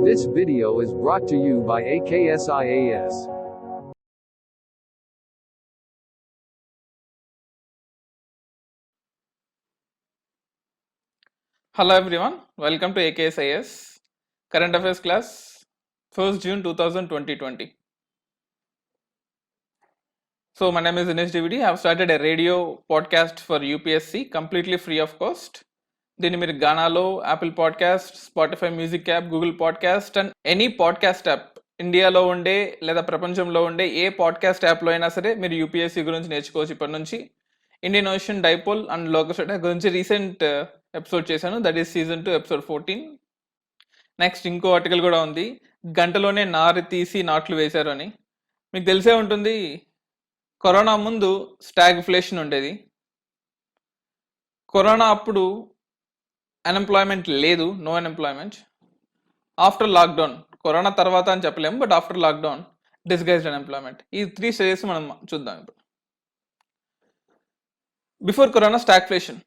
This video is brought to you by AKSIAS. Hello everyone, welcome to AKSIS Current Affairs class 1st June 2020. So my name is Dinesh DVD. I have started a radio podcast for UPSC completely free of cost. దీన్ని మీరు గానాలో, Apple podcast, Spotify music app, Google podcast and any podcast app ఇండియాలో ఉండే లేదా ప్రపంచంలో ఉండే ఏ podcast యాప్లో అయినా సరే మీరు యూపీఎస్సీ గురించి నేర్చుకోవచ్చు. ఇప్పటి నుంచి Indian ocean dipole and locus గురించి రీసెంట్ ఎపిసోడ్ చేశాను, that is season 2 episode 14. Next ఇంకో ఆర్టికల్ కూడా ఉంది, గంటలోనే నారు తీసి నాట్లు వేశారు అని. మీకు తెలిసే ఉంటుంది, కరోనా ముందు స్టాగ్ఫ్లేషన్ ఉండేది. కరోనా అప్పుడు అన్ఎంప్లాయ్మెంట్ లేదు, no unemployment. After lockdown, corona తర్వాత అని చెప్పలేము, but after lockdown disguised unemployment. ఈ 3 స్టేజెస్ మనం చూద్దాం ఇప్పుడు. Before corona stagflation.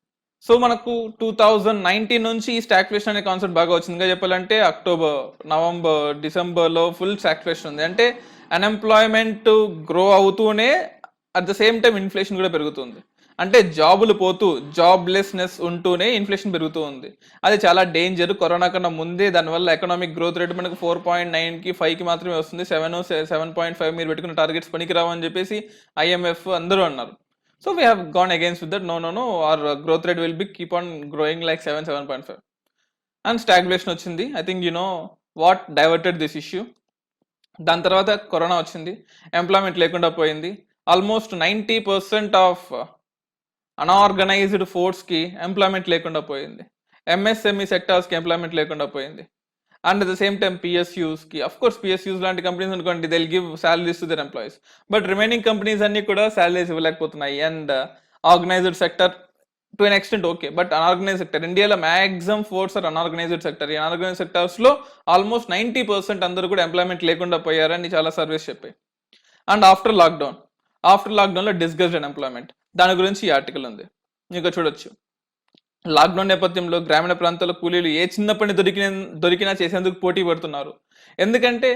సో మనకు 2019 నుంచి ఈ స్టాగ్ఫ్లేషన్ అనే కాన్సెప్ట్ బాగా వచ్చిందిగా చెప్పాలంటే. అక్టోబర్, నవంబర్, డిసెంబర్లో ఫుల్ స్టాగ్ఫ్లేషన్ ఉంది. అంటే అన్ఎంప్లాయ్మెంట్ గ్రో అవుతూనే at the same time inflation కూడా పెరుగుతుంది. అంటే జాబులు పోతూ జాబ్లెస్నెస్ ఉంటూనే ఇన్ఫ్లేషన్ పెరుగుతూ ఉంది. అది చాలా డేంజర్. కరోనా కన్నా ముందే దానివల్ల ఎకనామిక్ గ్రోత్ రేట్ మనకు 4.9కి 5కి మాత్రమే వస్తుంది. 7.5 మీరు పెట్టుకున్న టార్గెట్స్ పనికిరావు అని చెప్పేసి IMF అందరూ అన్నారు. So we have gone against with that. No or growth rate will be keep on growing like 7.5 and stagflation వచ్చింది. I think you know what diverted this issue. దాని తర్వాత కరోనా వచ్చింది, ఎంప్లాయ్మెంట్ లేకుండా పోయింది. ఆల్మోస్ట్ 90% ఆఫ్ అన్ఆర్గనైజ్డ్ ఫోర్స్కి employment లేకుండా పోయింది. MSME సెక్టార్స్కి ఎంప్లాయ్మెంట్ లేకుండా పోయింది. And at the same time PSUస్కి, అఫ్ కోర్స్ PSUస్ లాంటి కంపెనీస్ అనుకోండి, they will give salaries to their employees. But remaining companies అన్ని కూడా సాలరీస్ ఇవ్వలేకపోతున్నాయి. And organised sector to an extent okay, but unorganise sector, ఇండియాలో maximum force are unorganised sector. ఈ unorganise సెక్టర్స్లో ఆల్మోస్ట్ 90% అందరూ కూడా ఎంప్లాయ్మెంట్ లేకుండా పోయారని చాలా సర్వేస్ చెప్పాయి. అండ్ ఆఫ్టర్ లాక్డౌన్లో డిస్గస్డ్ అన్ఎంప్లాయ్మెంట్, దాని గురించి ఈ ఆర్టికల్ ఉంది. ఇంకా చూడొచ్చు, లాక్డౌన్ నేపథ్యంలో గ్రామీణ ప్రాంతాల కూలీలు ఏ చిన్న పని దొరికినా చేసేందుకు పోటీ పడుతున్నారు. ఎందుకంటే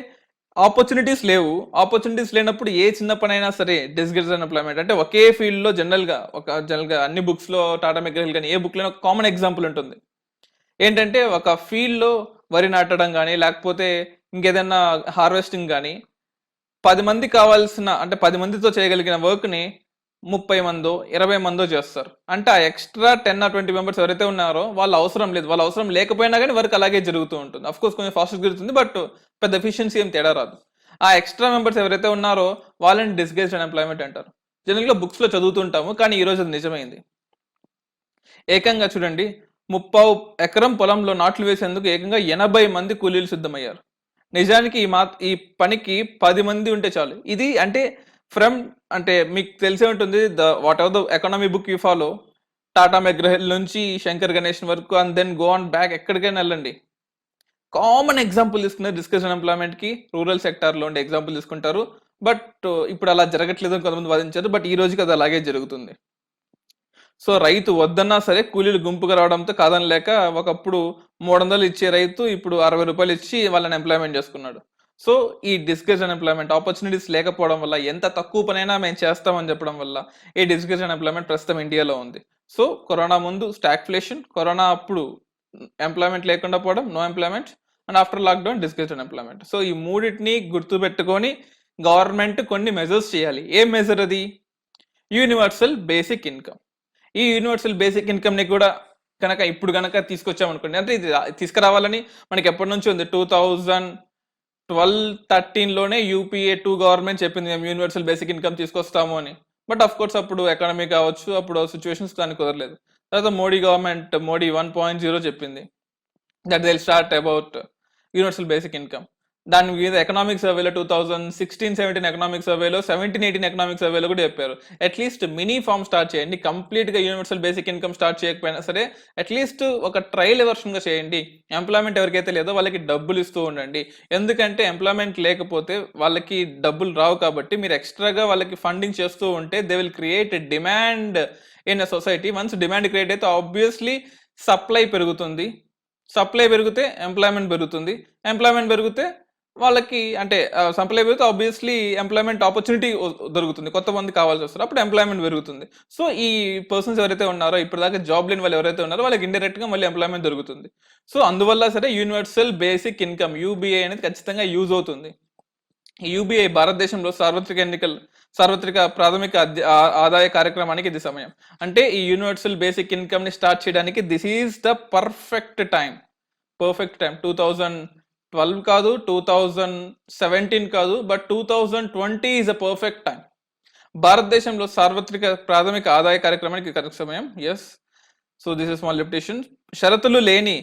ఆపర్చునిటీస్ లేవు. ఆపర్చునిటీస్ లేనప్పుడు ఏ చిన్న పని అయినా సరే డిస్గస్డ్ అన్ఎంప్లాయ్మెంట్. అంటే ఒకే ఫీల్డ్లో జనరల్గా అన్ని బుక్స్లో, టాటా మెగ్రహిల్ కానీ ఏ బుక్లో ఒక కామన్ ఎగ్జాంపుల్ ఉంటుంది. ఏంటంటే ఒక ఫీల్డ్లో వరి నాటడం కానీ లేకపోతే ఇంకేదైనా హార్వెస్టింగ్ కానీ 10 మంది కావాల్సిన, అంటే 10 మందితో చేయగలిగిన వర్క్ని 30 మందో 20 మందో చేస్తారు. అంటే ఆ ఎక్స్ట్రా 10 or 20 మెంబర్స్ ఎవరైతే ఉన్నారో వాళ్ళు అవసరం లేదు. వాళ్ళు అవసరం లేకపోయినా కానీ వర్క్ అలాగే జరుగుతూ ఉంటుంది. అఫ్ కోర్స్ కొంచెం ఫాస్ట్ జరుగుతుంది, బట్ పెద్ద ఎఫిషియన్సీ ఏం తేడా రాదు. ఆ ఎక్స్ట్రా మెంబర్స్ ఎవరైతే ఉన్నారో వాళ్ళని డిస్గైజ్డ్ అన్ఎంప్లాయ్మెంట్ అంటారు. జనరల్గా బుక్స్లో చదువుతుంటాము, కానీ ఈరోజు అది నిజమైంది. ఏకంగా చూడండి, 30 ఎకరం పొలంలో నాట్లు వేసేందుకు ఏకంగా 80 మంది కూలీలు సిద్ధమయ్యారు. నిజానికి ఈ పనికి 10 మంది ఉంటే చాలు. ఇది అంటే మీకు తెలిసే ఉంటుంది, whatever the economy book you follow, Tata McGraw Hill నుంచి శంకర్ గణేష్ వరకు and then go on back, ఎక్కడికైనా వెళ్ళండి, కామన్ ఎగ్జాంపుల్ తీసుకున్నారు డిస్కషన్ ఎంప్లాయ్మెంట్కి. రూరల్ సెక్టార్లో ఉండే ఎగ్జాంపుల్ తీసుకుంటారు. బట్ ఇప్పుడు అలా జరగట్లేదు అని కొంతమంది వాదించారు, బట్ ఈ రోజుకి అది అలాగే జరుగుతుంది. సో రైతు వద్దన్నా సరే కూలీలు గుంపుగా రావడంతో కాదనలేక ఒకప్పుడు 300 ఇచ్చే రైతు ఇప్పుడు 60 రూపాయలు ఇచ్చి వాళ్ళని ఎంప్లాయ్మెంట్ చేసుకున్నాడు. సో ఈ డిస్గస్డ్ అన్ఎంప్లాయ్మెంట్, ఆపర్చునిటీస్ లేకపోవడం వల్ల, ఎంత తక్కువ పనైనా మేము చేస్తామని చెప్పడం వల్ల ఈ డిస్గస్డ్ అన్ఎంప్లాయ్మెంట్ ప్రస్తుతం ఇండియాలో ఉంది. సో కరోనా ముందు స్టాగ్ఫ్లేషన్, కరోనా అప్పుడు ఎంప్లాయ్మెంట్ లేకుండా పోవడం, no employment, and after lockdown disguised unemployment. So ఈ మూడింటిని గుర్తుపెట్టుకొని గవర్నమెంట్ కొన్ని మెజర్స్ చేయాలి. ఏం మెజర్ అది? Universal basic income. ఈ యూనివర్సల్ బేసిక్ ఇన్కమ్ని కూడా ఇప్పుడు కనుక తీసుకొచ్చామనుకోండి, అంటే ఇది తీసుకురావాలని మనకి ఎప్పటి నుంచి ఉంది, 2012-13లోనే UPA 2 గవర్నమెంట్ చెప్పింది మేము యూనివర్సల్ బేసిక్ ఇన్కమ్ తీసుకొస్తాము అని. బట్ అఫ్ కోర్స్ అప్పుడు ఎకానమీ కావచ్చు, అప్పుడు సిచ్యువేషన్స్ దానికి కుదరలేదు. తర్వాత మోడీ 1.0 చెప్పింది that they will start about universal basic income. దాని మీద ఎకనామిక్ సర్వేలో 2016-17 ఎకనామిక్ సర్వేలో, 17-18 ఎకనామిక్ సర్వేలో కూడా చెప్పారు, అట్లీస్ట్ మినీ ఫామ్ స్టార్ట్ చేయండి. కంప్లీట్గా యూనివర్సల్ బేసిక్ ఇన్కమ్ స్టార్ట్ చేయకపోయినా సరే అట్లీస్ట్ ఒక ట్రయల్ వర్షన్గా చేయండి. ఎంప్లాయ్మెంట్ ఎవరికైతే లేదో వాళ్ళకి డబ్బులు ఇస్తూ ఉండండి. ఎందుకంటే ఎంప్లాయ్మెంట్ లేకపోతే వాళ్ళకి డబ్బులు రావు. కాబట్టి మీరు ఎక్స్ట్రాగా వాళ్ళకి ఫండింగ్ చేస్తూ ఉంటే they will create demand in a society. Once demand create అయితే ఆబ్వియస్లీ సప్లై పెరుగుతుంది. సప్లై పెరిగితే ఎంప్లాయ్మెంట్ పెరుగుతుంది, ఎంప్లాయ్మెంట్ పెరిగితే వాళ్ళకి అంటే సప్లై పెరిగితే ఆబ్వియస్లీ ఎంప్లాయ్మెంట్ ఆపర్చునిటీ దొరుకుతుంది, కొత్త మంది కావాల్సి వస్తారు, అప్పుడు ఎంప్లాయ్మెంట్ పెరుగుతుంది. సో ఈ పర్సన్స్ ఎవరైతే ఉన్నారో ఇప్పటిదాకా జాబ్ లేని వాళ్ళు ఎవరైతే ఉన్నారో వాళ్ళకి ఇండైరెక్ట్ గా మళ్ళీ ఎంప్లాయ్మెంట్ దొరుకుతుంది. సో అందువల్ల సరే యూనివర్సల్ బేసిక్ ఇన్కమ్ యూబీఐ అనేది ఖచ్చితంగా యూజ్ అవుతుంది. యూబీఐ భారతదేశంలో సార్వత్రిక ప్రాథమిక ఆదాయ కార్యక్రమానికి ఇది సమయం. అంటే ఈ యూనివర్సల్ బేసిక్ ఇన్కమ్ ని స్టార్ట్ చేయడానికి this is the perfect time. 2012 కాదు, 2017 కాదు, but 2020 is a perfect time. భారతదేశంలో సార్వత్రిక ప్రాథమిక ఆదాయ కార్యక్రమానికి కరెక్ట్ సమయం. Yes, so this is small limitation. షరతులు లేని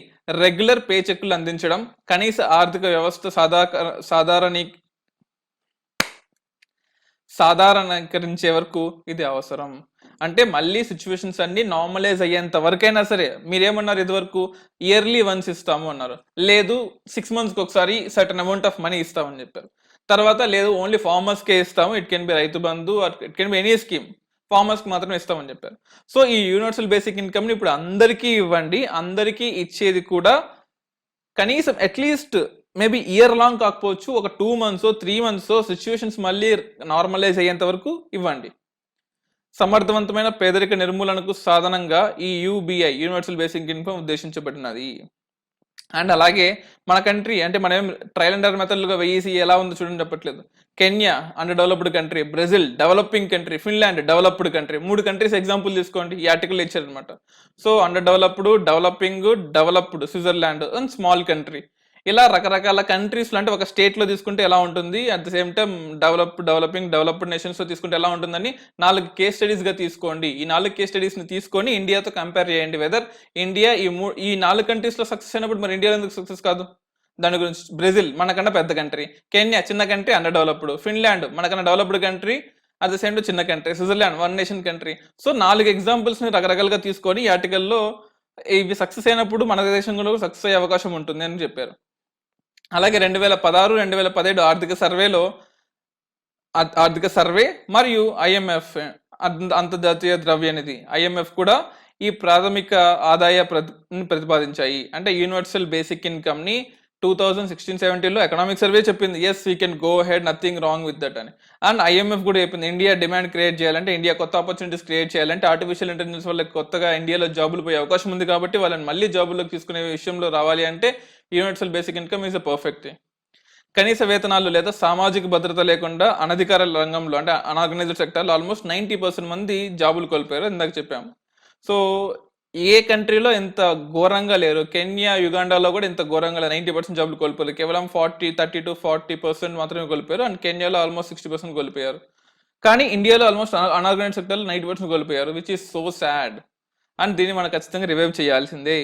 రెగ్యులర్ పే చెక్కులు అందించడం, కనీస ఆర్థిక వ్యవస్థ సాధారణీకరించే వరకు ఇది అవసరం. అంటే మళ్ళీ సిచ్యువేషన్స్ అన్ని నార్మలైజ్ అయ్యేంత వరకైనా సరే, మీరేమన్నారు ఇదివరకు ఇయర్లీ వన్స్ ఇస్తాము అన్నారు, లేదు 6 months ఒకసారి సర్టన్ అమౌంట్ ఆఫ్ మనీ ఇస్తామని చెప్పారు. తర్వాత లేదు ఓన్లీ ఫార్మర్స్కే ఇస్తాము, it can be Rythu Bandhu, it can be any scheme, ఫార్మర్స్కి మాత్రమే ఇస్తామని చెప్పారు. సో ఈ యూనివర్సల్ బేసిక్ ఇన్కమ్ని ఇప్పుడు అందరికీ ఇవ్వండి. అందరికీ ఇచ్చేది కూడా కనీసం అట్లీస్ట్ మేబీ ఇయర్ లాంగ్ కాకపోవచ్చు, ఒక 2 months 3 months సిచ్యువేషన్స్ మళ్ళీ నార్మలైజ్ అయ్యేంత వరకు ఇవ్వండి. సమర్థవంతమైన పేదరిక నిర్మూలనకు సాధనంగా ఈ యూబీఐ యూనివర్సల్ బేసిక్ ఇన్కమ్ ఉద్దేశించబడినది. అండ్ అలాగే మన కంట్రీ అంటే మనం ట్రయల్ అండ్ ఎర్రర్ మెథడ్లుగా వేసి ఎలా ఉందో చూడండి చెప్పట్లేదు. Kenya under developed country, Brazil developing country, Finland developed country, 3 countries example తీసుకోండి. ఈ ఆర్టికల్ ఇచ్చారనమాట. So under developed, developing, developed, Switzerland and small country, ఇలా రకరకాల కంట్రీస్లో అంటే ఒక స్టేట్లో తీసుకుంటే ఎలా ఉంటుంది, at the same time developing, developed నేషన్స్లో తీసుకుంటే ఎలా ఉంటుందని 4 కేస్ స్టడీస్గా తీసుకోండి. ఈ 4 కేస్ స్టడీస్ని తీసుకొని ఇండియాతో కంపేర్ చేయండి. వెదర్ ఇండియా ఈ 4 కంట్రీస్లో సక్సెస్ అయినప్పుడు మరి ఇండియాలో ఎందుకు సక్సెస్ కాదు? దాని గురించి బ్రెజిల్ మనకన్నా పెద్ద కంట్రీ, కెన్యా చిన్న కంట్రీ అండర్ డెవలప్డ్, ఫిన్లాండ్ మనకన్నా developed country at the same time చిన్న country, Switzerland 1 nation country. So 4 ఎగ్జాంపుల్స్ని రకరకాలుగా తీసుకొని ఈ ఆర్టికల్లో ఇవి సక్సెస్ అయినప్పుడు మన దేశంలో సక్సెస్ అయ్యే అవకాశం ఉంటుంది అని చెప్పారు. అలాగే 2016, 2017 ఆర్థిక సర్వే మరియు IMF అంతర్జాతీయ ద్రవ్యనిధి IMF కూడా ఈ ప్రాథమిక ఆదాయ ప్రతిపాదించాయి. అంటే యూనివర్సల్ బేసిక్ ఇన్కమ్ ని 2016-17లో ఎకనామిక్ సర్వే చెప్పింది, yes we can go ahead, nothing wrong with that అని. అండ్ IMF కూడా చెప్పింది ఇండియా డిమాండ్ క్రియేట్ చేయాలంటే, ఇండియా కొత్త ఆపర్చునిటీస్ క్రియేట్ చేయాలంటే ఆర్టిఫిషియల్ ఇంటెలిజెన్స్ వల్ల కొత్తగా ఇండియాలో జాబులు పోయే అవకాశం ఉంది, కాబట్టి వాళ్ళని మళ్ళీ జాబుల్లోకి తీసుకునే విషయంలో రావాలి అంటే universal basic income is a perfect. కనీస వేతనాలు లేదా సామాజిక భద్రత లేకుండా అనధికార రంగంలో అంటే అన్ఆర్గనైజ్డ్ సెక్టార్లో ఆల్మోస్ట్ 90% మంది జాబులు కోల్పోయారు, ఇందాక చెప్పాము. సో ఏ కంట్రీలో ఎంత ఘోరంగా లేరు, కెన్యా, యుగాండాలో కూడా ఇంత ఘోరంగా 90% జాబులు కోల్పోయారు. కేవలం 30 to 40% మాత్రమే కోల్పోయారు. అండ్ కెన్యాలో ఆల్మోస్ట్ 60% కోల్పోయారు. కానీ ఇండియాలో ఆల్మోస్ట్ అన్ఆర్గనైజ్డ్ సెక్టార్లో 90% కోల్పోయారు, which is so sad. And దీన్ని మనం ఖచ్చితంగా రివైవ్ చేయాల్సిందే.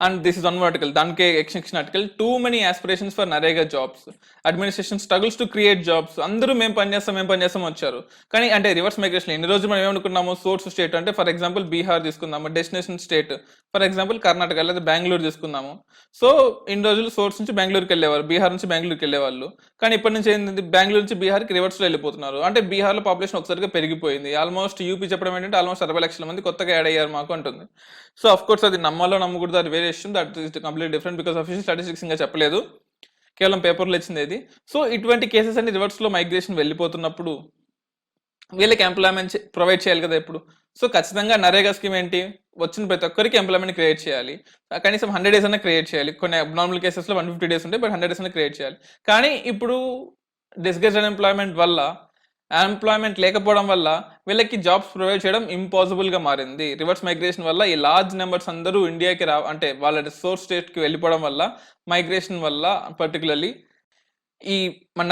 And this is one article, దానికే extension article, too many aspirations for NREGA jobs, administration struggles to create jobs. అందరూ మేము పనిచేస్తాం వచ్చారు, కానీ అంటే రివర్స్ మైగ్రేషన్. ఎన్ని రోజులు మనం ఏమనుకున్నాము, సోర్స్ స్టేట్ అంటే ఫర్ ఎగ్జాంపుల్ బీహార్ తీసుకుందాము, destination state for example Karnataka లేదా బెంగళూరు తీసుకుందాము. సో ఇన్ని రోజులు సోర్స్ నుంచి బెంగళూరుకి వెళ్ళేవారు, బీహార్ నుంచి బెంగళూరుకి వెళ్ళేవాళ్ళు. కానీ ఇప్పటి నుంచి ఏంటంటే బెంగళూరు నుంచి బీహార్కి రివర్స్లో వెళ్ళిపోతున్నారు. అంటే బీహార్లో పాపులేషన్ ఒకసారిగా పెరిగిపోయింది. ఆల్మోస్ట్ యూపీ చెప్పడం ఏంటంటే ఆల్మోస్ట్ 60 లక్షల మంది కొత్తగా యాడ్ అయ్యారు మాకు అంటుంది. సో అఫ్ కోర్స్ అది నమ్మాలో నమ్మకూడదు, అది వేరే issue, that is complete different, because official statistics ఇంకా చెప్పలేదు, కేవలం పేపర్లో ఇచ్చింది ఇది. సో ఇటువంటి కేసెస్ అన్ని రివర్స్లో మైగ్రేషన్ వెళ్ళిపోతున్నప్పుడు వీళ్ళకి ఎంప్లాయ్మెంట్ ప్రొవైడ్ చేయాలి కదా ఇప్పుడు. సో ఖచ్చితంగా నరేగా స్కీమ్ ఏంటి, వచ్చిన ప్రతి ఒక్కరికి ఎంప్లాయ్మెంట్ క్రియేట్ చేయాలి, కనీసం 100 days అన్నా క్రియేట్ చేయాలి. కొన్ని అబ్నార్మల్ కేసెస్లో 150 days ఉంటాయి, బట్ 100 days అన్నా క్రియేట్ చేయాలి. కానీ ఇప్పుడు డిస్గేజ్డ్ అన్ఎంప్లాయ్మెంట్ వల్ల, ఎంప్లాయ్మెంట్ లేకపోవడం వల్ల వీళ్ళకి జాబ్స్ ప్రొవైడ్ చేయడం ఇంపాసిబుల్గా మారింది. రివర్స్ మైగ్రేషన్ వల్ల ఈ లార్జ్ నెంబర్స్ అందరూ ఇండియాకి అంటే వాళ్ళ సోర్స్ స్టేట్కి వెళ్ళిపోవడం వల్ల, మైగ్రేషన్ వల్ల పర్టికులర్లీ ఈ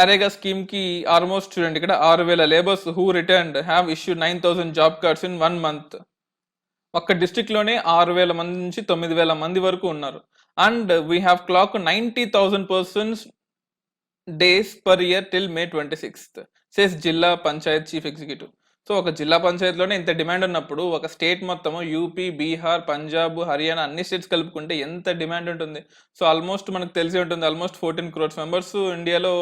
నరేగా స్కీమ్ కి ఆల్మోస్ట్ చూడండి ఇక్కడ 6,000 labours who returned have issued 9,000 job cards in 1 month. ఒక్క డిస్ట్రిక్ట్ లోనే 6,000 మంది నుంచి 9,000 మంది వరకు ఉన్నారు. And we have clock 90,000 persons days per year till May 26th says జిల్లా పంచాయత్ చీఫ్ ఎగ్జిక్యూటివ్. సో ఒక జిల్లా పంచాయతీలోనే ఇంత డిమాండ్ ఉన్నప్పుడు ఒక స్టేట్ మొత్తము యూపీ, బీహార్, పంజాబ్, హర్యానా అన్ని స్టేట్స్ కలుపుకుంటే ఎంత డిమాండ్ ఉంటుంది. సో ఆల్మోస్ట్ మనకు తెలిసి ఉంటుంది, ఆల్మోస్ట్ 14 crores మెంబర్స్ ఇండియాలో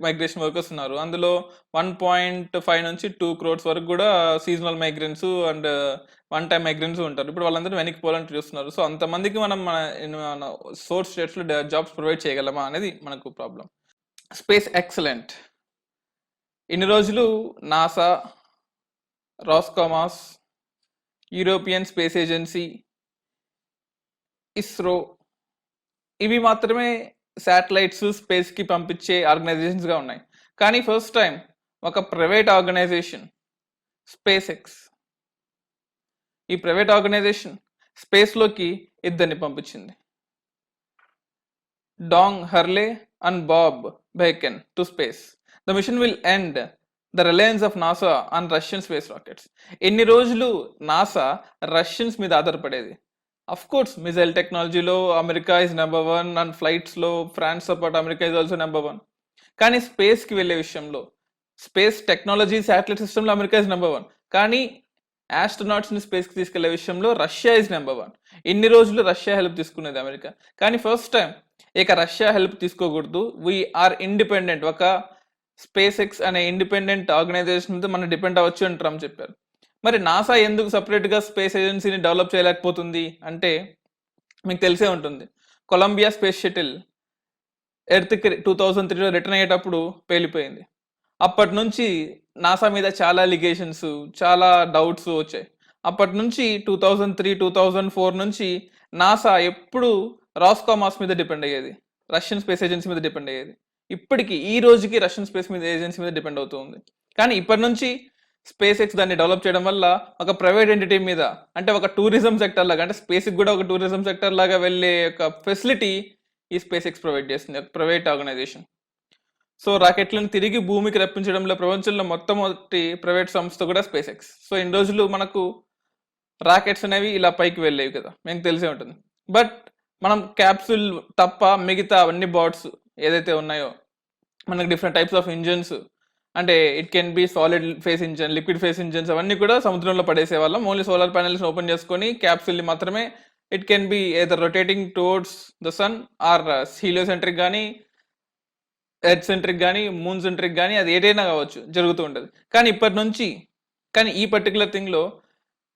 మైగ్రేషన్ వర్కర్స్ ఉన్నారు. అందులో 1.5 నుంచి 2 crores వరకు కూడా seasonal migrants and one time migrants ఉంటారు. ఇప్పుడు వాళ్ళందరూ వెనక్కి పోవాలని చూస్తున్నారు. సో అంతమందికి మనం మన సోర్స్ స్టేట్స్లో జాబ్స్ ప్రొవైడ్ చేయగలమా అనేది మనకు ప్రాబ్లం. Space excellent. ఇన్ని రోజులు NASA, Roscosmos, European space agency, ISRO ఇవి మాత్రమే శాటిలైట్స్ స్పేస్కి పంపించే ఆర్గనైజేషన్స్గా ఉన్నాయి. కానీ ఫస్ట్ టైం ఒక ప్రైవేట్ ఆర్గనైజేషన్ స్పేస్ ఎక్స్, ఈ ప్రైవేట్ ఆర్గనైజేషన్ స్పేస్లోకి ఇద్దరిని పంపించింది. Doug Hurley and Bob Behnken to space. The mission will end the reliance of NASA on Russian space rockets. ఎన్ని రోజులు నాసా రష్యన్స్ మీద ఆధారపడేది. అఫ్ కోర్స్ మిజైల్ టెక్నాలజీలో అమెరికా ఇస్ నెంబర్ 1 అండ్ ఫ్లైట్స్లో France support America is also number 1. కానీ స్పేస్కి వెళ్ళే విషయంలో, space technology satellite సిస్టంలో అమెరికా ఇస్ నెంబర్ 1. కానీ ఆస్ట్రోనాట్స్ని స్పేస్కి తీసుకెళ్లే విషయంలో రష్యా ఇస్ నెంబర్ 1. ఇన్ని రోజులు రష్యా హెల్ప్ తీసుకునేది అమెరికా. కానీ ఫస్ట్ టైం ఇక రష్యా హెల్ప్ తీసుకోకూడదు, వీఆర్ ఇండిపెండెంట్, ఒక స్పేస్ ఎక్స్ అనే ఇండిపెండెంట్ ఆర్గనైజేషన్ మీద మనం డిపెండ్ అవ్వచ్చు అని ట్రంప్ చెప్పారు. మరి నాసా ఎందుకు సపరేట్గా స్పేస్ ఏజెన్సీని డెవలప్ చేయలేకపోతుంది అంటే మీకు తెలిసే ఉంటుంది. కొలంబియా స్పేస్ షటిల్ ఎర్త్కి 2003లో రిటర్న్ అయ్యేటప్పుడు పేలిపోయింది. అప్పటి నుంచి నాసా మీద చాలా అలిగేషన్స్, చాలా డౌట్స్ వచ్చాయి. అప్పటి నుంచి 2003, 2004 నుంచి నాసా ఎప్పుడు రాస్కామాస్ మీద డిపెండ్ అయ్యేది, రష్యన్ స్పేస్ ఏజెన్సీ మీద డిపెండ్ అయ్యేది. ఇప్పటికి ఈ రోజుకి రష్యన్ స్పేస్ మీద ఏజెన్సీ మీద డిపెండ్ అవుతుంది. కానీ ఇప్పటి నుంచి స్పేస్ ఎక్స్ దాన్ని డెవలప్ చేయడం వల్ల ఒక ప్రైవేట్ ఎంటిటీ మీద, అంటే ఒక టూరిజం సెక్టర్ లాగా, అంటే స్పేస్కి కూడా ఒక టూరిజం సెక్టర్ లాగా వెళ్ళే ఒక ఫెసిలిటీ ఈ స్పేస్ ఎక్స్ ప్రొవైడ్ చేస్తుంది, ఒక ప్రైవేట్ ఆర్గనైజేషన్. సో రాకెట్లను తిరిగి భూమికి రప్పించడంలో ప్రపంచంలో మొట్టమొదటి ప్రైవేట్ సంస్థ కూడా స్పేస్ ఎక్స్. సో ఇన్ని రోజులు మనకు రాకెట్స్ అనేవి ఇలా పైకి వెళ్ళేవి కదా, మీకు తెలిసే ఉంటుంది. బట్ మనం క్యాప్సూల్ తప్ప మిగతా అన్ని బాట్స్ ఏదైతే ఉన్నాయో, మనకు డిఫరెంట్ టైప్స్ ఆఫ్ ఇంజన్స్, అంటే it can B solid phase engine, liquid phase engines, అవన్నీ కూడా సముద్రంలో పడేసే వాళ్ళం. ఓన్లీ సోలార్ ప్యానెల్స్ ఓపెన్ చేసుకొని క్యాప్సూల్ని మాత్రమే, it can be either rotating towards the sun or heliocentric కానీ, ఎర్త్ సెంట్రిక్ కానీ, మూన్ సెంట్రిక్ కానీ, అది ఏదైనా కావచ్చు, జరుగుతూ ఉంటుంది. కానీ ఈ పర్టికులర్ థింగ్లో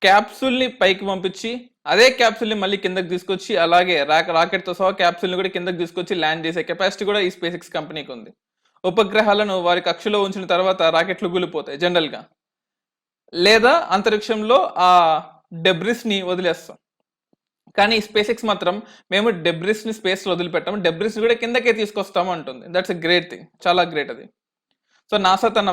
క్యాప్సూల్ని పైకి పంపించి అదే క్యాప్సూల్ని మళ్ళీ కిందకి తీసుకొచ్చి, అలాగే రాకెట్తో సహా క్యాప్సూల్ని కూడా కిందకి తీసుకొచ్చి ల్యాండ్ చేసే కెపాసిటీ కూడా ఈ స్పేస్ ఎక్స్ కంపెనీకి ఉంది. ఉపగ్రహాలను వారి కక్షలో ఉంచిన తర్వాత రాకెట్లు కూలిపోతాయి జనరల్గా, లేదా అంతరిక్షంలో ఆ డెబ్రిస్ని వదిలేస్తాం. కానీ స్పేస్ ఎక్స్ మాత్రం మేము డెబ్రిస్ని స్పేస్లో వదిలిపెట్టాము, డెబ్రిస్ కూడా కిందకే తీసుకొస్తాము అంటుంది. దట్స్ ఎ గ్రేట్ థింగ్, చాలా గ్రేట్ అది. సో నాసా తన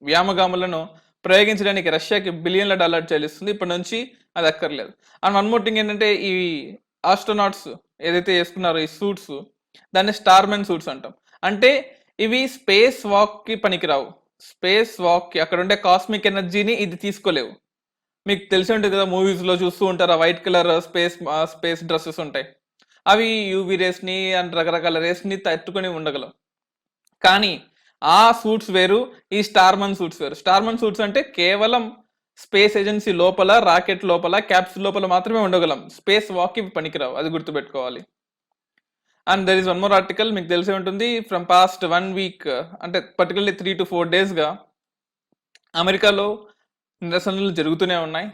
వ్యామగాములను ప్రయోగించడానికి రష్యాకి బిలియన్ల డాలర్ చెల్లిస్తుంది. ఇప్పటి నుంచి అది అక్కర్లేదు. అండ్ వన్ మోర్ థింగ్ ఏంటంటే, ఈ ఆస్ట్రోనాట్స్ ఏదైతే వేసుకున్నారో ఈ సూట్స్, దాన్ని స్టార్మెన్ సూట్స్ అంటాం. అంటే ఇవి స్పేస్ వాక్కి పనికిరావు. స్పేస్ వాక్కి అక్కడ ఉండే కాస్మిక్ ఎనర్జీని ఇది తీసుకోలేవు. మీకు తెలిసి ఉంటుంది కదా, మూవీస్లో చూస్తూ ఉంటారు, ఆ వైట్ కలర్ స్పేస్ డ్రెస్సెస్ ఉంటాయి. అవి యూవీ రేస్ని అండ్ రకరకాల రేస్ని తట్టుకొని ఉండగలవు. కానీ ఆ సూట్స్ వేరు, ఈ స్టార్మన్ సూట్స్ వేరు. స్టార్మన్ సూట్స్ అంటే కేవలం స్పేస్ ఏజెన్సీ లోపల, రాకెట్ లోపల, క్యాప్సూల్ లోపల మాత్రమే ఉండగలం. స్పేస్ వాక్కి పనికిరావు, అది గుర్తుపెట్టుకోవాలి. And there is one more article, మీకు తెలిసే ఉంటుంది, ఫ్రమ్ పాస్ట్ 1 వీక్, అంటే పర్టికులర్లీ 3 to 4 డేస్గా అమెరికాలో నిరసనలు జరుగుతూనే ఉన్నాయి.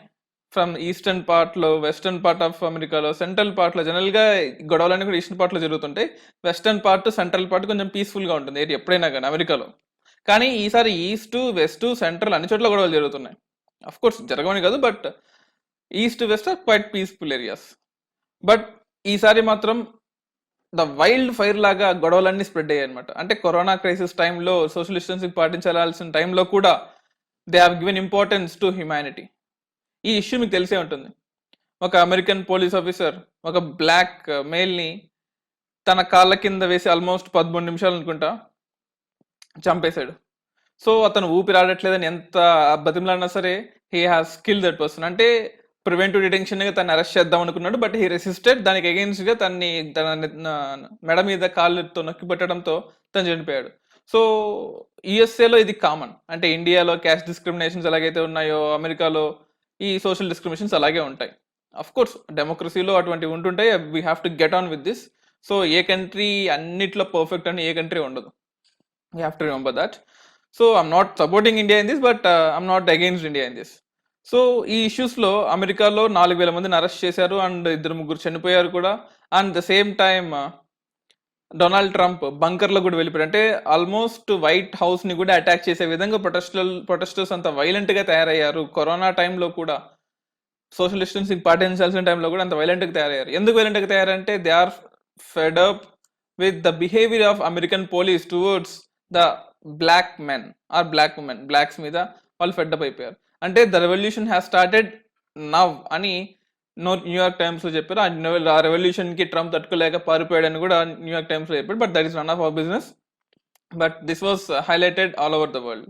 ఫ్రమ్ ఈస్టర్న్ పార్ట్లో, వెస్టర్న్ పార్ట్ ఆఫ్ అమెరికాలో, సెంట్రల్ పార్ట్లో. జనరల్గా గొడవలన్నీ కూడా ఈస్టర్న్ పార్ట్లో జరుగుతుంటాయి. వెస్టర్న్ పార్ట్, సెంట్రల్ పార్ట్ కొంచెం పీస్ఫుల్గా ఉంటుంది ఏది ఎప్పుడైనా కానీ అమెరికాలో. కానీ ఈసారి ఈస్ట్, వెస్ట్, సెంట్రల్ అన్ని చోట్ల గొడవలు జరుగుతున్నాయి. అఫ్ కోర్స్ జరగవని కాదు, but east, west are quite peaceful areas. But ఈసారి మాత్రం ద వైల్డ్ ఫైర్ లాగా గొడవలన్నీ స్ప్రెడ్ అయ్యాయి అనమాట. అంటే కరోనా క్రైసిస్ టైంలో సోషల్ డిస్టెన్సింగ్ పాటించాల్సిన టైంలో కూడా they have given importance to humanity. ఈ ఇష్యూ మీకు తెలిసే ఉంటుంది. ఒక అమెరికన్ పోలీస్ ఆఫీసర్ ఒక బ్లాక్ మేల్ని తన కాళ్ళ కింద వేసి ఆల్మోస్ట్ 13 నిమిషాలు అనుకుంటా చంపేశాడు. సో అతను ఊపిరాడట్లేదని ఎంత బతిమలాడినా సరే he has kill that person. అంటే ప్రివెంటివ్ డిటెన్షన్గా తను అరెస్ట్ చేద్దాం అనుకున్నాడు, బట్ హీ రెసిస్టెడ్. దానికి అగెయిన్స్ట్గా తన మెడ మీద కాళ్ళతో నొక్కి పెట్టడంతో తను చనిపోయాడు. సో యుఎస్ఏలో ఇది కామన్. అంటే ఇండియాలో క్యాస్ట్ డిస్క్రిమినేషన్స్ ఎలాగైతే ఉన్నాయో, అమెరికాలో ఈ సోషల్ డిస్క్రిమినేషన్స్ అలాగే ఉంటాయి. అఫ్ కోర్స్ డెమోక్రసీలో అటువంటివి ఉంటుంటాయి. We have to get on with this. So A country అన్నిట్లో పర్ఫెక్ట్ అని ఏ కంట్రీ ఉండదు. You have to remember that. So I'm not supporting India in this, but I'm not against India in this. So ఈ ఇష్యూస్లో అమెరికాలో 4,000 మందిని arrest చేశారు and 2-3 చనిపోయారు కూడా. And the same time Donald Trump బంకర్లో కూడా వెళ్ళిపోయారు. అంటే ఆల్మోస్ట్ వైట్ హౌస్ ని కూడా అటాక్ చేసే విధంగా ప్రొటెస్టర్స్ అంత వైలెంట్ గా తయారయ్యారు. కరోనా టైంలో కూడా సోషల్ డిస్టెన్సింగ్ పాటించాల్సిన టైంలో కూడా అంత వైలెంట్ గా తయారయ్యారు. ఎందుకు వైలెంట్ గా తయారంటే they are fed up with the behaviour of American police towards the black men are black women, blocks మీద వాళ్ళు ఫెడ్ అప్ అయిపోయారు. అంటే the revolution has started now అని న్యూయార్క్ టైమ్స్ లో చెప్పారు. ఆ రెవల్యూషన్ కి ట్రంప్ తట్టుకోలేక పారిపోయాడని కూడా న్యూయార్క్ టైమ్స్ లో చెప్పాడు. But that is none of our business. But this was highlighted all over the world.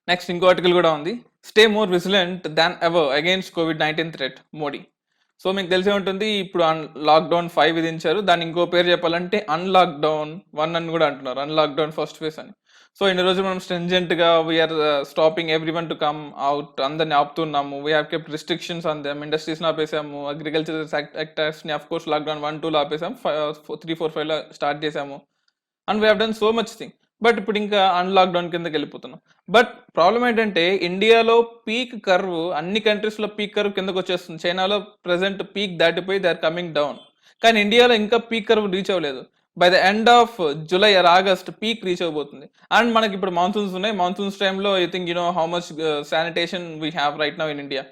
Next ఇంకో ఆర్టికల్ కూడా ఉంది, stay more vigilant than ever against కోవిడ్-19 థ్రెట్ మోడీ. సో మీకు తెలిసే ఉంటుంది, ఇప్పుడు లాక్డౌన్ 5 విధించారు. దాన్ని ఇంకో పేరు చెప్పాలంటే అన్లాక్డౌన్ 1 అని కూడా అంటున్నారు, అన్లాక్డౌన్ ఫస్ట్ ఫేజ్ అని. సో ఇన్ని రోజులు మనం స్ట్రింజెంట్ గా we're stopping everyone to come out, అందరిని ఆపుతున్నాము. We have kept restrictions on them, industries ని ఆపేసాము, అగ్రికల్చర్ సెక్టర్స్ ని అఫ్ కోర్స్ లాక్డౌన్ 1, 2 ఆపేసాము, 3, 4, 5 స్టార్ట్ చేసాము. And we have done so much thing. But ఇప్పుడు ఇంకా అన్లాక్డౌన్ కిందకి వెళ్ళిపోతున్నాం. బట్ ప్రాబ్లం ఏంటంటే ఇండియాలో పీక్ కర్వ్, అన్ని కంట్రీస్ లో పీక్ కర్వ్ కిందకు వచ్చేస్తుంది. చైనాలో ప్రెసెంట్ పీక్ దాటిపోయి దే ఆర్ కమింగ్ డౌన్. కానీ ఇండియాలో ఇంకా పీక్ కర్వ్ రీచ్ అవ్వలేదు. By the end of July or August peak reach అవబోతుంది. అండ్ మనకి ఇప్పుడు మాన్సూన్స్ ఉన్నాయి. మాన్సూన్స్ టైంలో I think how much sanitation we have right now in India.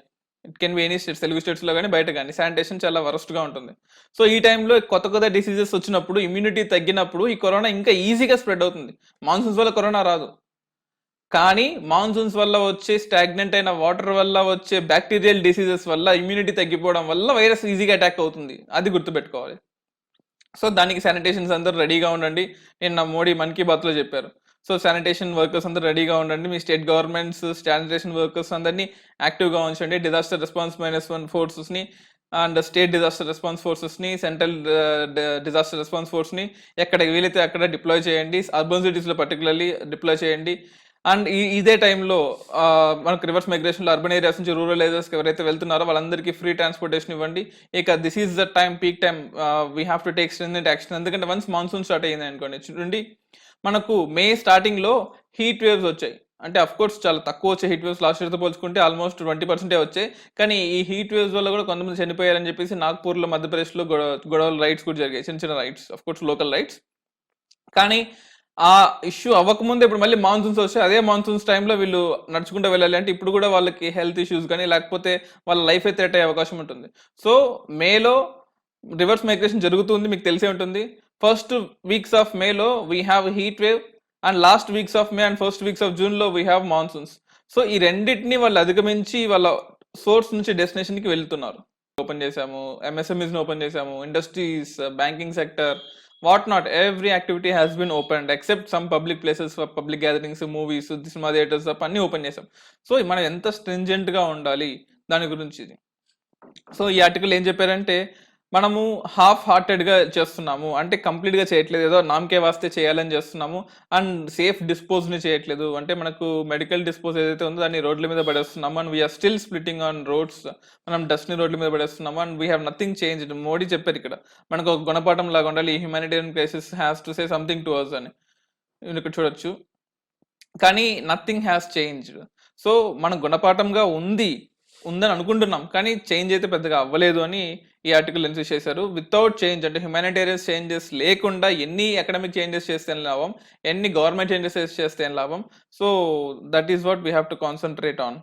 It can be any states, Telugu స్టేట్స్లో కానీ బయట కానీ శానిటేషన్ చాలా వరస్ట్గా ఉంటుంది. సో ఈ టైంలో కొత్త డిసీజెస్ వచ్చినప్పుడు, ఇమ్యూనిటీ తగ్గినప్పుడు ఈ కరోనా ఇంకా ఈజీగా స్ప్రెడ్ అవుతుంది. మాన్సూన్స్ వల్ల కరోనా రాదు, కానీ మాన్సూన్స్ వల్ల వచ్చే స్టాగ్నెంట్ అయిన వాటర్ వల్ల వచ్చే బ్యాక్టీరియల్ డిసీజెస్ వల్ల ఇమ్యూనిటీ తగ్గిపోవడం వల్ల వైరస్ ఈజీగా అటాక్ అవుతుంది. అది గుర్తుపెట్టుకోవాలి. సో దానికి శానిటేషన్స్ అందరూ రెడీగా ఉండండి. నిన్న మోడీ మన్ కీ బాత్లో చెప్పారు. సో శానిటేషన్ వర్కర్స్ అందరూ రెడీగా ఉండండి. మీ స్టేట్ గవర్నమెంట్స్ శానిటేషన్ వర్కర్స్ అందరినీ యాక్టివ్గా ఉంచండి. డిజాస్టర్ రెస్పాన్స్ -1 ఫోర్సెస్ని అండ్ స్టేట్ డిజాస్టర్ రెస్పాన్స్ ఫోర్సెస్ని, సెంట్రల్ డిజాస్టర్ రెస్పాన్స్ ఫోర్స్ని ఎక్కడ వీలైతే అక్కడ డిప్లాయ్ చేయండి. అర్బన్ సిటీస్లో పర్టికులర్లీ డిప్లాయ్ చేయండి. అండ్ ఇదే టైంలో మనకు రివర్స్ మైగ్రేషన్లో అర్బన్ ఏరియాస్ నుంచి రూరల్ ఏరియాస్కి ఎవరైతే వెళ్తున్నారో వాళ్ళందరికీ ఫ్రీ ట్రాన్స్పోర్టేషన్ ఇవ్వండి. ఇక this is the time, peak time, we have to take stringent action. ఎందుకంటే వన్స్ మాన్సూన్ స్టార్ట్ అయ్యింది అనుకోండి, చూడండి మనకు మే స్టార్టింగ్లో హీట్ వేవ్స్ వచ్చాయి. అంటే అఫ్ కోర్స్ చాలా తక్కువ వచ్చే హీట్ వేవ్స్, లాస్ట్ ఇయర్తో పోల్చుకుంటే ఆల్మోస్ట్ 20% వచ్చాయి. కానీ ఈ హీట్ వేవ్స్ వల్ల కూడా కొంతమంది చనిపోయారని చెప్పేసి నాగ్పూర్లో, మధ్యప్రదేశ్లో గొడవలు, రైట్స్ కూడా జరిగాయి, చిన్న చిన్న rights, of course local rights. కానీ ఆ ఇష్యూ అవ్వకముందు ఇప్పుడు మళ్ళీ మాన్సూన్స్ వచ్చాయి. అదే మాన్సూన్స్ టైంలో వీళ్ళు నడుచుకుంటూ వెళ్ళాలి అంటే ఇప్పుడు కూడా వాళ్ళకి హెల్త్ ఇష్యూస్ కానీ లేకపోతే వాళ్ళ లైఫ్ థ్రెట్ అయ్యే అవకాశం ఉంటుంది. సో మేలో రివర్స్ మైగ్రేషన్ జరుగుతుంది, మీకు తెలిసే ఉంటుంది. ఫస్ట్ వీక్స్ ఆఫ్ మేలో we have heat wave and last weeks of May and first weeks of జూన్లో వీ హ్యావ్ మాన్సూన్స్. సో ఈ రెండింటిని వాళ్ళు అధిగమించి వాళ్ళ సోర్స్ నుంచి డెస్టినేషన్కి వెళ్తున్నారు. ఓపెన్ చేశాము, ఎంఎస్ఎంఈస్ని ఓపెన్ చేశాము, industries, banking sector, what not, every activity has been opened except some public places for public gatherings, movies, cinema theatres అన్నీ ఓపెన్ చేసాం. సో మనం ఎంత స్ట్రింజెంట్గా ఉండాలి దాని గురించి ఇది. సో ఈ ఆర్టికల్ ఏం చెప్పారంటే మనము హాఫ్ హార్టెడ్గా చేస్తున్నాము, అంటే కంప్లీట్గా చేయట్లేదు, ఏదో నామకే వాస్తే చేయాలని చేస్తున్నాము. అండ్ సేఫ్ డిస్పోజ్ని చేయట్లేదు, అంటే మనకు మెడికల్ డిస్పోజ్ ఏదైతే ఉందో దాన్ని రోడ్ల మీద పడేస్తున్నాము. And we're still splitting on roads, మనం డస్ట్ని రోడ్ల మీద పడేస్తున్నాము. And we have nothing changed. Modi చెప్పారు ఇక్కడ మనకు ఒక గుణపాఠం లాగా ఉండాలి, ఈ humanitarian crisis has to say something to us అని ఇక్కడ చూడొచ్చు. కానీ నథింగ్ హ్యాస్ చేంజ్డ్. సో మన గుణపాఠంగా ఉందని అనుకుంటున్నాం, కానీ చేంజ్ అయితే పెద్దగా అవ్వలేదు అని ఈ ఆర్టికల్ ఇన్సిస్ట్ చేశారు. వితౌట్ చేంజ్, అంటే హ్యుమానిటేరియన్ చేంజెస్ లేకుండా ఎన్ని ఎకనామిక్ చేంజెస్ చేస్తే లాభం, ఎన్ని గవర్నమెంట్ చేంజెస్ చేస్తే లాభం. So that is what we have to concentrate on.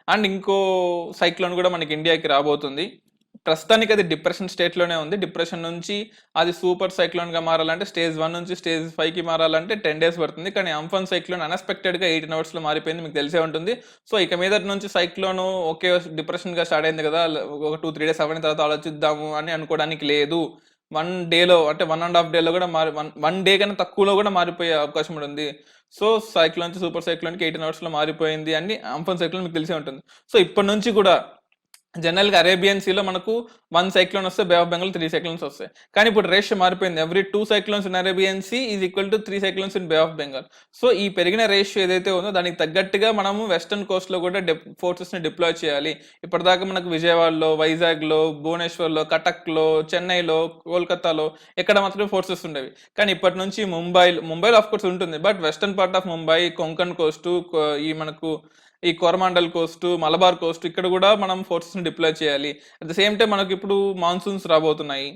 And ఇంకో సైక్లోన్ కూడా మనకి ఇండియాకి రాబోతుంది. ప్రస్తుతానికి అది డిప్రెషన్ స్టేట్లోనే ఉంది. డిప్రెషన్ నుంచి అది సూపర్ సైక్లోన్గా మారాలంటే స్టేజ్ 1 నుంచి స్టేజ్ 5కి మారాలంటే 10 days పడుతుంది. కానీ అంఫన్ సైక్లోన్ అన్ఎక్స్పెక్టెడ్గా 18 hours మారిపోయింది, మీకు తెలిసే ఉంటుంది. సో ఇక మీద నుంచి సైక్లోన్ ఓకే డిప్రెషన్గా స్టార్ట్ అయింది కదా, ఒక 2-3 days అవ్వని తర్వాత ఆలోచిద్దాము అని అనుకోవడానికి లేదు. 1 dayలో అంటే 1.5 dayలో కూడా వన్ డే కన్నా తక్కువలో కూడా మారిపోయే అవకాశం ఉంది. సో సైక్లోన్ నుంచి సూపర్ సైక్లోన్కి 18 hours మారిపోయింది అని అంఫన్ సైక్లోన్ మీకు తెలిసే ఉంటుంది. సో ఇప్పటి నుంచి కూడా జనరల్గా అరేబియన్ సీలో మనకు 1 సైక్లోన్ వస్తే బే ఆఫ్ బెంగాల్ 3 సైక్లోన్స్ వస్తాయి. కానీ ఇప్పుడు రేషియో మారిపోయింది. Every 2 cyclones in Arabian Sea is equal to 3 cyclones in Bay of Bengal. So ఈ పెరిగిన రేషియో ఏదైతే ఉందో దానికి తగ్గట్టుగా మనము వెస్టర్న్ కోస్ట్లో కూడా ఫోర్సెస్ని డిప్లాయ్ చేయాలి. ఇప్పటిదాకా మనకు విజయవాడలో, వైజాగ్లో, భువనేశ్వర్లో, కటక్లో, చెన్నైలో, కోల్కతాలో ఎక్కడ మాత్రమే ఫోర్సెస్ ఉండేవి. కానీ ఇప్పటి నుంచి ముంబైలో ఆఫ్ కోర్స్ ఉంటుంది. But western part of Mumbai, Konkan coast, ఈ మనకు ఈ కోరమాండల్ కోస్ట్, మలబార్ కోస్ట్ ఇక్కడ కూడా మనం ఫోర్సెస్ని డిప్లాయ్ చేయాలి. అట్ ద సేమ్ టైం మనకి ఇప్పుడు మాన్సూన్స్ రాబోతున్నాయి.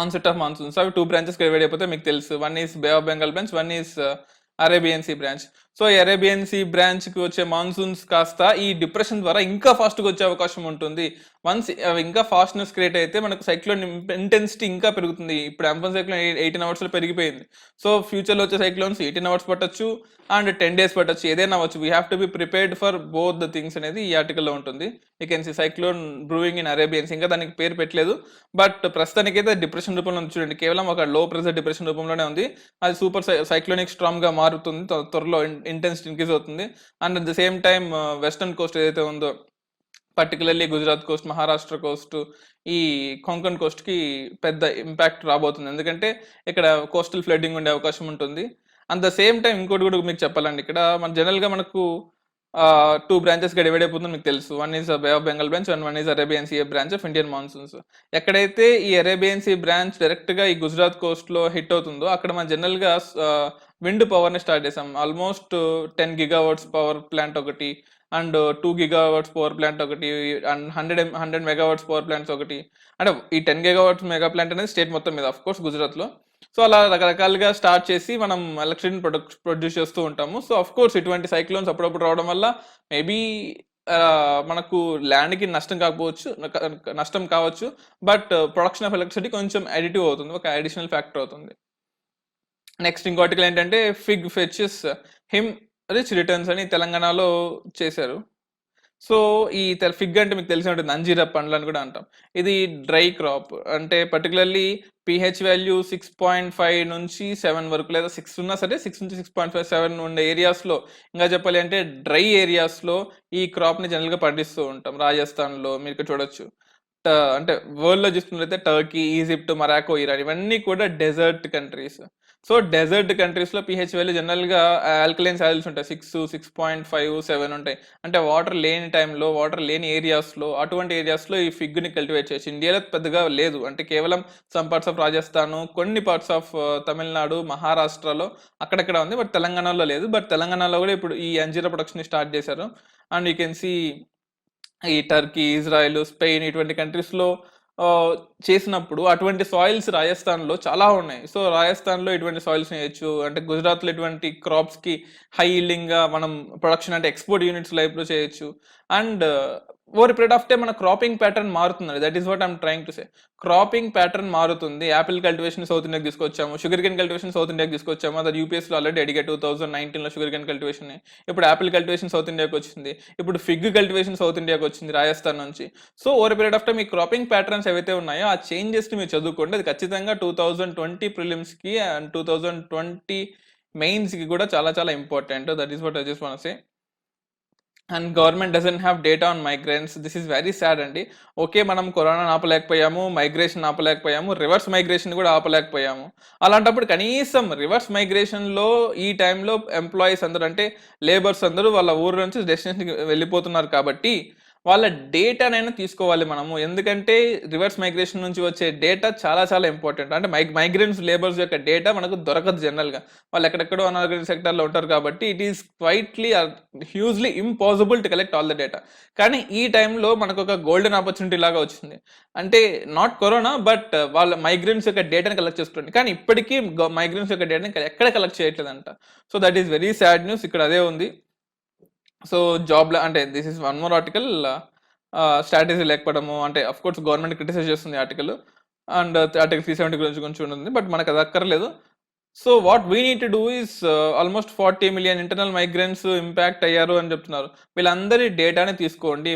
ఆన్సెట్ ఆఫ్ మాన్సూన్స్ అవి 2 బ్రాంచెస్ డివైడ్ అయిపోతే మీకు తెలుసు. One is Bay of Bengal branch, one is Arabian Sea branch. So ఈ అరేబియన్ సీ బ్రాంచ్కి వచ్చే మాన్సూన్స్ కాస్త ఈ డిప్రెషన్ ద్వారా ఇంకా ఫాస్ట్గా వచ్చే అవకాశం ఉంటుంది. వన్స్ ఇంకా ఫాస్ట్నెస్ క్రియేట్ అయితే మనకు సైక్లోన్ ఇంటెన్సిటీ ఇంకా పెరుగుతుంది. ఇప్పుడు అంఫన్ సైక్లోన్ 18 అవర్స్లో పెరిగిపోయింది. సో ఫ్యూచర్లో వచ్చే సైక్లోన్స్ 18 అవర్స్ పట్టొచ్చు అండ్ 10 days పట్టొచ్చు, ఏదైనా అవ్వచ్చు. We have to be prepared for both the things అనేది ఈ ఆర్టికల్లో ఉంటుంది. You can see cyclone brewing in Arabians. ఇంకా దానికి పేరు పెట్టలేదు, బట్ ప్రస్తుతానికైతే డిప్రెషన్ రూపంలో ఉంది. చూడండి, కేవలం ఒక లో ప్రెషర్ డిప్రెషన్ రూపంలోనే ఉంది. అది సూపర్ సైక్లోనిక్ స్ట్రామ్గా మారుతుంది, త్వరలో ఇంటెన్సిటీ ఇంక్రీజ్ అవుతుంది. And at the same time western Coast ఏదైతే ఉందో, particularly Gujarat Coast, Maharashtra Coast, ఈ కొంకన్ కోస్ట్కి పెద్ద ఇంపాక్ట్ రాబోతుంది. ఎందుకంటే ఇక్కడ కోస్టల్ ఫ్లడ్డింగ్ ఉండే అవకాశం ఉంటుంది. అట్ ద సేమ్ టైం ఇంకోటి కూడా మీకు చెప్పాలండి, ఇక్కడ మన జనరల్గా మనకు 2 బ్రాంచెస్గా డివైడ్ అయిపోతుంది మీకు తెలుసు. One is Bay of Bengal branch and one is Arabian Sea branch of Indian monsoons. ఎక్కడైతే ఈ అరేబియన్ సీ బ్రాంచ్ డైరెక్ట్గా ఈ గుజరాత్ కోస్ట్లో హిట్ అవుతుందో అక్కడ మనం జనరల్గా విండ్ పవర్ని స్టార్ట్ చేసాం. ఆల్మోస్ట్ 10 gigawatts పవర్ ప్లాంట్ ఒకటి, అండ్ 2 gigawatts పవర్ ప్లాంట్ ఒకటి, అండ్ 100 megawatts పవర్ ప్లాంట్స్ ఒకటి. అంటే ఈ 10 gigawatts మెగా ప్లాంట్ అనేది స్టేట్ మొత్తం మీద, ఆఫ్ కోర్స్ గుజరాత్లో. సో అలా రకరకాలుగా స్టార్ట్ చేసి మనం ఎలక్ట్రిసిటీని ప్రొడ్యూస్ చేస్తూ ఉంటాము. సో ఆఫ్ కోర్స్ ఇటువంటి సైక్లోన్స్ అప్పుడప్పుడు రావడం వల్ల మేబీ మనకు ల్యాండ్కి నష్టం కావచ్చు, బట్ ప్రొడక్షన్ ఆఫ్ ఎలక్ట్రిసిటీ కొంచెం అడిటివ్ అవుతుంది, ఒక అడిషనల్ ఫ్యాక్టర్ అవుతుంది. నెక్స్ట్ ఇంకో ఆర్టికల్ ఏంటంటే fig fetches him rich returns అని తెలంగాణలో చేశారు. సో ఈ ఫిగ్ అంటే మీకు తెలిసి ఉంటుంది, అంజీరా పండ్లు అని కూడా అంటాం. ఇది డ్రై క్రాప్, అంటే పర్టికులర్లీ pH వాల్యూ 6.5 నుంచి 7 వరకు, లేదా 6 ఉన్నా సరే 6 నుంచి 6.5, 7 ఉండే ఏరియాస్లో, ఇంకా చెప్పాలి అంటే డ్రై ఏరియాస్లో ఈ క్రాప్ని జనరల్గా పండిస్తూ ఉంటాం. రాజస్థాన్లో మీరు ఇక్కడ చూడొచ్చు. అంటే వరల్డ్లో చూస్తున్నట్లయితే టర్కీ, ఈజిప్ట్, మొరాకో, ఇరాన్ ఇవన్నీ కూడా డెజర్ట్ కంట్రీస్. సో డెజర్ట్ కంట్రీస్లో pH వాల్యూ జనరల్గా ఆల్కలైన్ సాయిల్స్ ఉంటాయి, 6, 6.5, 7 ఉంటాయి. అంటే వాటర్ లేని టైంలో, వాటర్ లేని ఏరియాస్లో, అటువంటి ఏరియాస్లో ఈ ఫిగ్ని కల్టివేట్ చేయొచ్చు. ఇండియాలో పెద్దగా లేదు, అంటే కేవలం సమ్ పార్ట్స్ ఆఫ్ రాజస్థాన్, కొన్ని పార్ట్స్ ఆఫ్ తమిళనాడు, మహారాష్ట్రలో అక్కడక్కడ ఉంది, బట్ తెలంగాణలో లేదు. బట్ తెలంగాణలో కూడా ఇప్పుడు ఈ అంజీరా ప్రొడక్షన్ స్టార్ట్ చేశారు. అండ్ యూ కెన్ సీ ఈ టర్కీ, ఇజ్రాయెల్, స్పెయిన్ ఇటువంటి కంట్రీస్లో చేసినప్పుడు అటువంటి సాయిల్స్ రాజస్థాన్లో చాలా ఉన్నాయి. సో రాజస్థాన్లో ఇటువంటి సాయిల్స్ చేయొచ్చు. అంటే గుజరాత్లో ఇటువంటి క్రాప్స్కి హై ఈల్డింగ్గా మనం ప్రొడక్షన్ అంటే ఎక్స్పోర్ట్ యూనిట్స్ లైఫ్లో చేయొచ్చు. And over period of time మన క్రాపింగ్ ప్యాటర్న్ మారుతుంది. That is what I'm trying to say. Cropping pattern మారుతుంది. యాపిల్ కల్టివేషన్ సౌత్ ఇండియాకి తీసుకొచ్చాము, షుగర్ కేన్ కల్టివేషన్ సౌత్ ఇండియాకి తీసుకొచ్చాము. అది యూపీఎస్లో ఆల్రెడీ అడిగా 2019లో షుగర్ కేన్ కల్టివేషన్. ఇప్పుడు యాపిల్ కల్టివేషన్ సౌత్ ఇండియాకి వచ్చింది. ఇప్పుడు ఫిగ్ కల్టివేషన్ సౌత్ ఇండియాకి వచ్చింది రాజస్థాన్ నుంచి. So over period of time ఈ క్రాపింగ్ ప్యాటర్న్స్ ఏవైతే ఉన్నాయో ఆ చేంజెస్ని మీరు చదువుకోండి. అది ఖచ్చితంగా 2020 ప్రిలిమ్స్కి అండ్ 2020 మెయిన్స్కి కూడా చాలా చాలా important. That is what I just want to say. And government doesn't have data on migrants. This is very sad అండి. ఓకే, మనం కరోనా ఆపలేకపోయాము, మైగ్రేషన్ ఆపలేకపోయాము, రివర్స్ మైగ్రేషన్ కూడా ఆపలేకపోయాము. అలాంటప్పుడు కనీసం రివర్స్ మైగ్రేషన్లో ఈ టైంలో ఎంప్లాయీస్ అందరూ, అంటే లేబర్స్ అందరూ వాళ్ళ ఊరు నుంచి డెస్టినేషన్కి వెళ్ళిపోతున్నారు కాబట్టి వాళ్ళ డేటానైనా తీసుకోవాలి మనము. ఎందుకంటే రివర్స్ మైగ్రేషన్ నుంచి వచ్చే డేటా చాలా చాలా ఇంపార్టెంట్. అంటే మైగ్రెంట్స్ లేబర్స్ యొక్క డేటా మనకు దొరకదు జనరల్గా. వాళ్ళు ఎక్కడెక్కడో అనార్గనైజ్ సెక్టర్లో ఉంటారు కాబట్టి it is quietly hugely impossible to collect all the data. కానీ ఈ టైంలో మనకు ఒక గోల్డెన్ ఆపర్చునిటీ లాగా వచ్చింది. అంటే నాట్ కరోనా, బట్ వాళ్ళ మైగ్రెంట్స్ యొక్క డేటాని కలెక్ట్ చేసుకోండి. కానీ ఇప్పటికీ మైగ్రెంట్స్ యొక్క డేటాని ఎక్కడ కలెక్ట్ చేయట్లేదంట. So that is very sad news. ఇక్కడ అదే ఉంది. సో జాబ్లో అంటే this is one more article, strategy లేకపోవడము. అంటే అఫ్ కోర్స్ గవర్నమెంట్ క్రిటిసైజ్ చేస్తుంది ఆర్టికల్, అండ్ ఆర్టికల్ 370 గురించి కొంచెం ఉంటుంది, బట్ మనకు అది అక్కర్లేదు. So what we need to do is almost 40 million internal migrants impact అయ్యారు అని చెప్తున్నారు. వీళ్ళందరి డేటాని తీసుకోండి.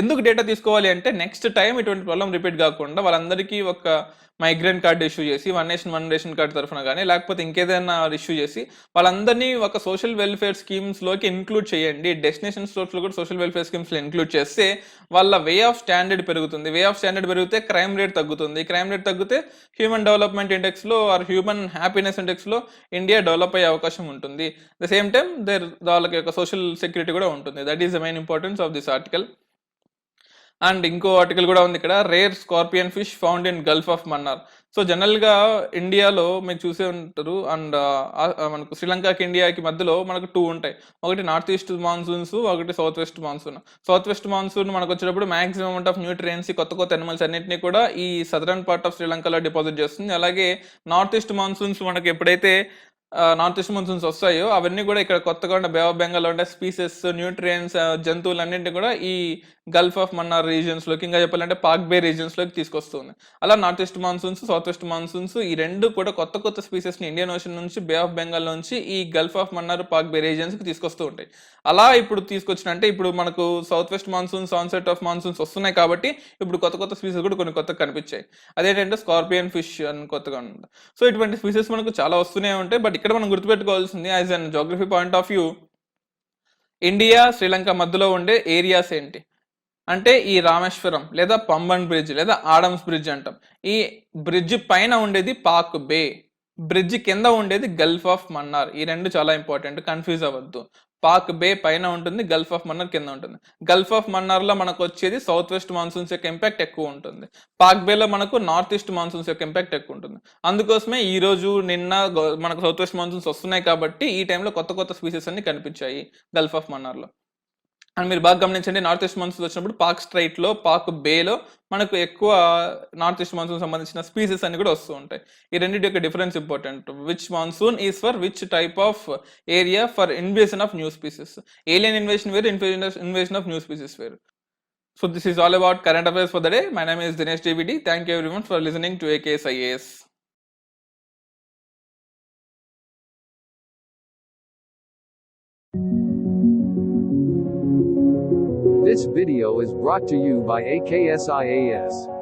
ఎందుకు డేటా తీసుకోవాలి అంటే నెక్స్ట్ టైం ఇటువంటి ప్రాబ్లం రిపీట్ కాకుండా వాళ్ళందరికీ ఒక మైగ్రెంట్ కార్డు ఇష్యూ చేసి one nation one ration card తరఫున కానీ లేకపోతే ఇంకేదైనా ఇష్యూ చేసి వాళ్ళందరినీ ఒక సోషల్ వెల్ఫేర్ స్కీమ్స్లోకి ఇంక్లూడ్ చేయండి. డెస్టినేషన్ స్టోర్స్లో కూడా సోషల్ వెల్ఫేర్ స్కీమ్స్లో ఇంక్లూడ్ చేస్తే వాళ్ళ వే ఆఫ్ స్టాండర్డ్ పెరుగుతుంది. వే ఆఫ్ స్టాండర్డ్ పెరిగితే క్రైమ్ రేట్ తగ్గుతుంది. క్రైమ్ రేట్ తగ్గితే హ్యూమన్ డెవలప్మెంట్ ఇండెక్స్లో ఆర్ హ్యూమన్ హ్యాపీనెస్ ఇండెక్స్లో ఇండియా డెవలప్ అయ్యే అవకాశం ఉంటుంది. ద సేమ్ టైమ్ వాళ్ళకి యొక్క సోషల్ సెక్యూరిటీ కూడా ఉంటుంది. That is the main importance of this article. And ఇంకో ఆర్టికల్ కూడా ఉంది ఇక్కడ, rare scorpion fish found in Gulf of Mannar. So జనరల్గా ఇండియాలో మీరు చూసే ఉంటారు, అండ్ మనకు శ్రీలంకకి ఇండియాకి మధ్యలో మనకు 2 ఉంటాయి. ఒకటి నార్త్ ఈస్ట్ మాన్సూన్స్, ఒకటి south west monsoon. South west monsoon మనకు వచ్చేటప్పుడు మాక్సిమం అమౌంట్ ఆఫ్ న్యూట్రియన్స్, కొత్త అనిమల్స్ అన్నింటినీ కూడా ఈ సదరన్ పార్ట్ ఆఫ్ శ్రీలంకలో డిపాజిట్ చేస్తుంది. అలాగే నార్త్ ఈస్ట్ మాన్సూన్స్ మనకి ఎప్పుడైతే నార్త్ ఈస్ట్ మాన్సూన్స్ వస్తాయో అవన్నీ కూడా ఇక్కడ కొత్తగా ఉండే బే ఆఫ్ బెంగాల్ ఉండే స్పీసెస్, న్యూట్రియన్స్, జంతువులన్నింటినీ కూడా ఈ గల్ఫ్ ఆఫ్ మన్నార్ రీజియన్స్లోకి, ఇంకా చెప్పాలంటే పాక్ బే రీజియన్స్లోకి తీసుకొస్తుంది. అలా north east monsoons, south west monsoons ఈ రెండు కూడా కొత్త స్పీసెస్ని ఇండియన్ ఓషన్ నుంచి, బే ఆఫ్ బెంగాల్ నుంచి ఈ గల్ఫ్ ఆఫ్ మన్నార్, పాక్ బే రీజియన్స్కి తీసుకొస్తూ ఉంటాయి. అలా ఇప్పుడు తీసుకొచ్చినంటే ఇప్పుడు మనకు south west monsoons, onset of monsoons వస్తున్నాయి కాబట్టి ఇప్పుడు కొత్త స్పీసెస్ కూడా కొన్ని కొత్తగా కనిపించాయి. అదేంటంటే స్కార్పియన్ ఫిష్ అని కొత్తగా ఉంటుంది. సో ఇటువంటి స్పీసెస్ మనకు చాలా వస్తూనే ఉంటాయి. బట్ ఇక్కడ మనం గుర్తుపెట్టుకోవాల్సింది as an geography point of view, India Sri Lanka మధ్యలో ఉండే ఏరియాస్ ఏంటి అంటే ఈ రామేశ్వరం లేదా పంబన్ బ్రిడ్జ్ లేదా ఆడమ్స్ బ్రిడ్జ్ అంటాం. ఈ బ్రిడ్జ్ పైన ఉండేది పాక్ బే, బ్రిడ్జ్ కింద ఉండేది గల్ఫ్ ఆఫ్ మన్నార్. ఈ రెండు చాలా ఇంపార్టెంట్, కన్ఫ్యూజ్ అవ్వద్దు. పాక్ బే పైన ఉంటుంది, గల్ఫ్ ఆఫ్ మన్నార్ కింద ఉంటుంది. గల్ఫ్ ఆఫ్ మన్నార్లో మనకు వచ్చేది సౌత్ వెస్ట్ మాన్సూన్స్ యొక్క ఇంపాక్ట్ ఎక్కువ ఉంటుంది. పాక్ బేలో మనకు నార్త్ ఈస్ట్ మాన్సూన్స్ యొక్క ఇంపాక్ట్ ఎక్కువ ఉంటుంది. అందుకోసమే ఈ రోజు నిన్న మనకు సౌత్ వెస్ట్ మాన్సూన్స్ వస్తున్నాయి కాబట్టి ఈ టైంలో కొత్త స్పీసెస్ అన్ని కనిపించాయి గల్ఫ్ ఆఫ్ మన్నార్లో. అండ్ మీరు బాగా గమనించండి, నార్త్ ఈస్ట్ మాన్సూన్స్ వచ్చినప్పుడు పాక్ స్ట్రైట్లో, పాక్ బేలో మనకు ఎక్కువ నార్త్ ఈస్ట్ మాన్సూన్ సంబంధించిన స్పీసెస్ అన్ని కూడా వస్తూ ఉంటాయి. ఈ రెండింటి యొక్క difference important. Which monsoon is for which type of area for invasion of new species. Alien invasion వేరు, ఇన్వేషన్ ఆఫ్ న్యూ స్పీసెస్ వేరు. So this is all about current affairs for the day. My name is Dinesh DVD. Thank you everyone for listening to AKS IAS. This video is brought to you by AKS IAS.